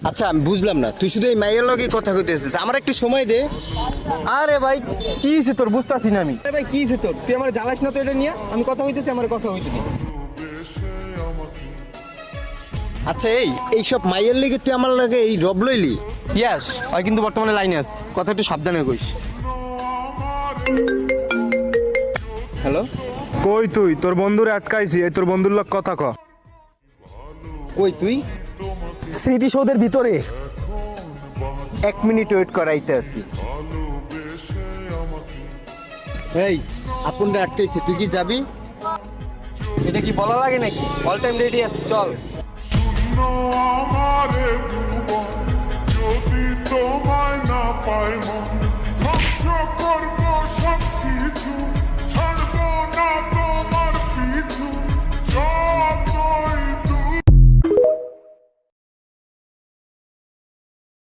আচ্ছা আমি বুঝলাম না, তুই শুধু এই মাইয়ের লগে কথা কইতেছিস, আমার একটু সময় দে। আরে ভাই কি হইছে তোর, বুঝতাছি না আমি। আরে ভাই কি হইছে তোর, তুই আমার জ্বালাস না তো এটা নিয়ে। আমি কথা হইতেছি, আমার কথা হইতে দে। আচ্ছা এইসব মাইয়ের লেগে তুই আমার লগে এই রব লইলি? ইয়াস, ওই কিন্তু বর্তমানে লাইনে আছে, কথা একটু সাবধানে কইস। হ্যালো, কই তুই? তোর বন্ধুরে আটকাইছি, এই তোর বন্ধুর লোক কথা ক। কই তুই? স্মৃতিসৌধের ভিতরে। 1 মিনিট ওয়েট করাইতে আছি। এই আপনরা আটকাইছে, তুই কি যাবি? এটা কি বলা লাগে নাকি? অল টাইম রেডি আছে, চল। আমারে